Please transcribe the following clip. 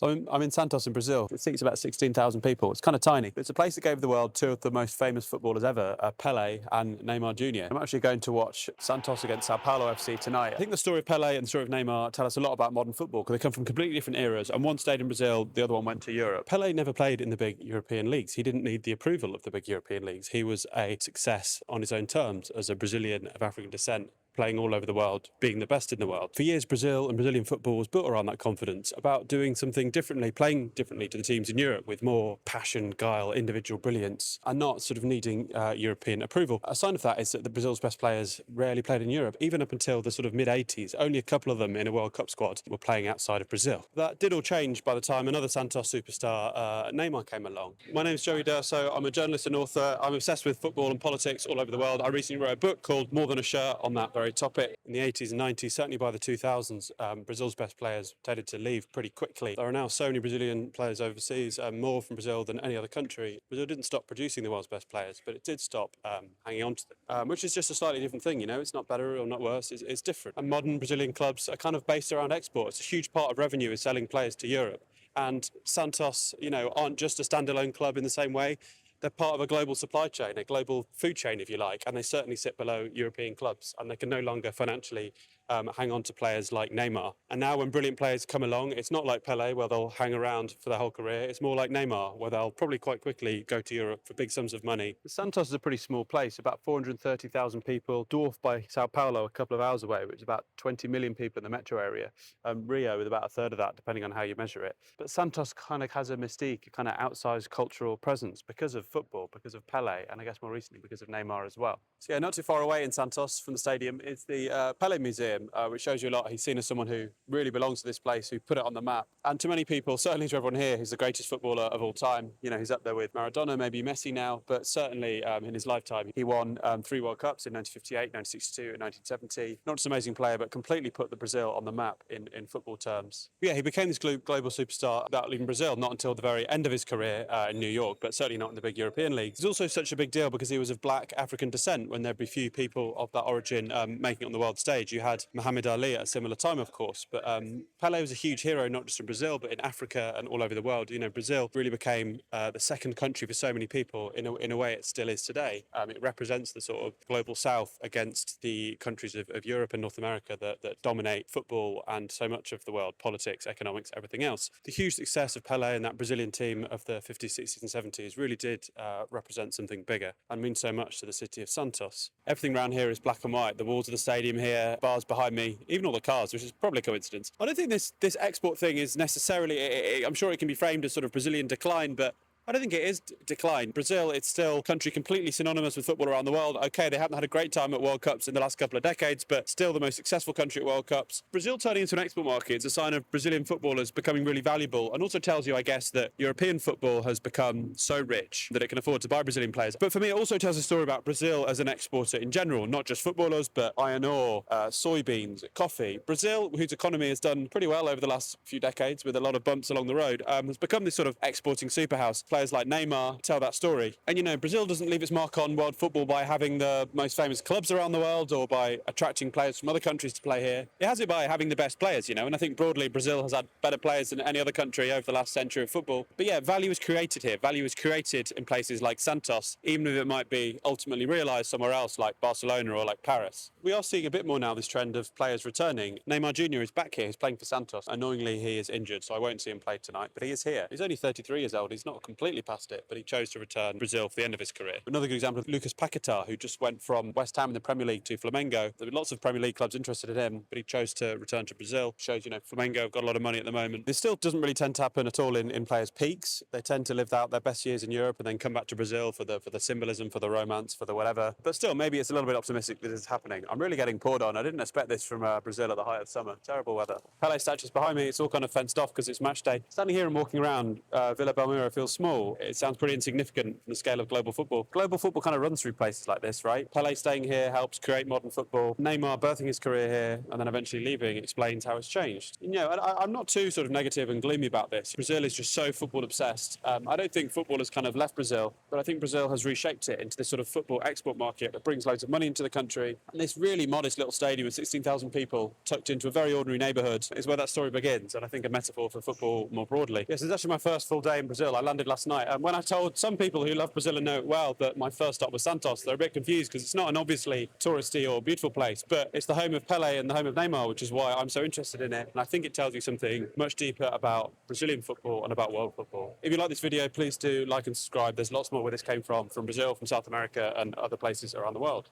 So I'm in Santos in Brazil. It seats about 16,000 people. It's kind of tiny. It's a place that gave the world two of the most famous footballers ever, Pelé and Neymar Jr. I'm actually going to watch Santos against Sao Paulo FC tonight. I think the story of Pelé and the story of Neymar tell us a lot about modern football because they come from completely different eras, and one stayed in Brazil, the other one went to Europe. Pelé never played in the big European leagues. He didn't need the approval of the big European leagues. He was a success on his own terms as a Brazilian of African descent, playing all over the world, being the best in the world. For years, Brazil and Brazilian football was built around that confidence about doing something differently, playing differently to the teams in Europe with more passion, guile, individual brilliance, and not sort of needing European approval. A sign of that is that the Brazil's best players rarely played in Europe, even up until the sort of mid-80s. Only a couple of them in a World Cup squad were playing outside of Brazil. That did all change by the time another Santos superstar, Neymar, came along. My name's Joey D'Urso. I'm a journalist and author. I'm obsessed with football and politics all over the world. I recently wrote a book called More Than a Shirt on that very topic. In the 80s and 90s, certainly by the 2000s, Brazil's best players tended to leave pretty quickly. There are now so many Brazilian players overseas, more from Brazil than any other country. Brazil didn't stop producing the world's best players, but it did stop hanging on to them, which is just a slightly different thing, you know. It's not better or not worse, it's different. And modern Brazilian clubs are kind of based around exports. A huge part of revenue is selling players to Europe. And Santos, you know, aren't just a standalone club in the same way. They're part of a global supply chain, a global food chain, if you like, and they certainly sit below European clubs, and they can no longer financially hang on to players like Neymar. And now when brilliant players come along, it's not like Pelé, where they'll hang around for their whole career. It's more like Neymar, where they'll probably quite quickly go to Europe for big sums of money. Santos is a pretty small place, about 430,000 people, dwarfed by Sao Paulo a couple of hours away, which is about 20 million people in the metro area. Rio with about a third of that, depending on how you measure it. But Santos kind of has a mystique, a kind of outsized cultural presence because of football, because of Pelé, and I guess more recently because of Neymar as well. So yeah, not too far away in Santos from the stadium is the Pelé Museum, which shows you a lot. He's seen as someone who really belongs to this place, who put it on the map. And to many people, certainly to everyone here, he's the greatest footballer of all time. You know, he's up there with Maradona, maybe Messi now, but certainly in his lifetime, he won 3 World Cups in 1958, 1962 and 1970. Not just an amazing player, but completely put the Brazil on the map in football terms. But yeah, he became this global superstar without leaving Brazil, not until the very end of his career in New York, but certainly not in the big European leagues. It's also such a big deal because he was of black African descent when there'd be few people of that origin making it on the world stage. You had Muhammad Ali at a similar time, of course, but Pelé was a huge hero, not just in Brazil, but in Africa and all over the world. You know, Brazil really became the second country for so many people. In a way, it still is today. It represents the sort of global south against the countries of Europe and North America that dominate football and so much of the world, politics, economics, everything else. The huge success of Pelé and that Brazilian team of the 50s, 60s and 70s really did represent something bigger and mean so much to the city of Santos. Everything around here is black and white. The walls of the stadium here, bars behind me, even all the cars, which is probably a coincidence. I don't think this export thing is necessarily, I'm sure it can be framed as sort of Brazilian decline, but I don't think it is decline. Brazil, it's still a country completely synonymous with football around the world. Okay, they haven't had a great time at World Cups in the last couple of decades, but still the most successful country at World Cups. Brazil turning into an export market is a sign of Brazilian footballers becoming really valuable, and also tells you, I guess, that European football has become so rich that it can afford to buy Brazilian players. But for me, it also tells a story about Brazil as an exporter in general, not just footballers, but iron ore, soybeans, coffee. Brazil, whose economy has done pretty well over the last few decades with a lot of bumps along the road, has become this sort of exporting superhouse. Players like Neymar tell that story. And you know, Brazil doesn't leave its mark on world football by having the most famous clubs around the world or by attracting players from other countries to play here. It has it by having the best players, you know, and I think broadly Brazil has had better players than any other country over the last century of football. But yeah, value is created here. Value is created in places like Santos, even if it might be ultimately realised somewhere else like Barcelona or like Paris. We are seeing a bit more now this trend of players returning. Neymar Jr. is back here. He's playing for Santos. Annoyingly, he is injured, so I won't see him play tonight, but he is here. He's only 33 years old. He's not completely past it, but he chose to return Brazil for the end of his career. Another good example of Lucas Paquetá, who just went from West Ham in the Premier League to Flamengo. There were lots of Premier League clubs interested in him, but he chose to return to Brazil. Shows, you know, Flamengo have got a lot of money at the moment. This still doesn't really tend to happen at all in players' peaks. They tend to live out their best years in Europe and then come back to Brazil for the symbolism, for the romance, for the whatever. But still, maybe it's a little bit optimistic that it's happening. I'm really getting poured on. I didn't expect this from Brazil at the height of summer. Terrible weather. Pelé statue's behind me. It's all kind of fenced off because it's match day. Standing here and walking around, Vila Belmiro feels small. small, it sounds pretty insignificant from the scale of global football. Global football kind of runs through places like this, right? Pelé staying here helps create modern football. Neymar birthing his career here and then eventually leaving explains how it's changed. You know, I'm not too sort of negative and gloomy about this. Brazil is just so football obsessed. I don't think football has kind of left Brazil, but I think Brazil has reshaped it into this sort of football export market that brings loads of money into the country. And this really modest little stadium with 16,000 people tucked into a very ordinary neighbourhood is where that story begins, and I think a metaphor for football more broadly. Yes, it's actually my first full day in Brazil. I landed last night, and when I told some people who love Brazil and know it well that my first stop was Santos, they're a bit confused because it's not an obviously touristy or beautiful place, but it's the home of Pelé and the home of Neymar, which is why I'm so interested in it. And I think it tells you something much deeper about Brazilian football and about world football. If you like this video, please do like and subscribe. There's lots more where this came from Brazil, from South America, and other places around the world.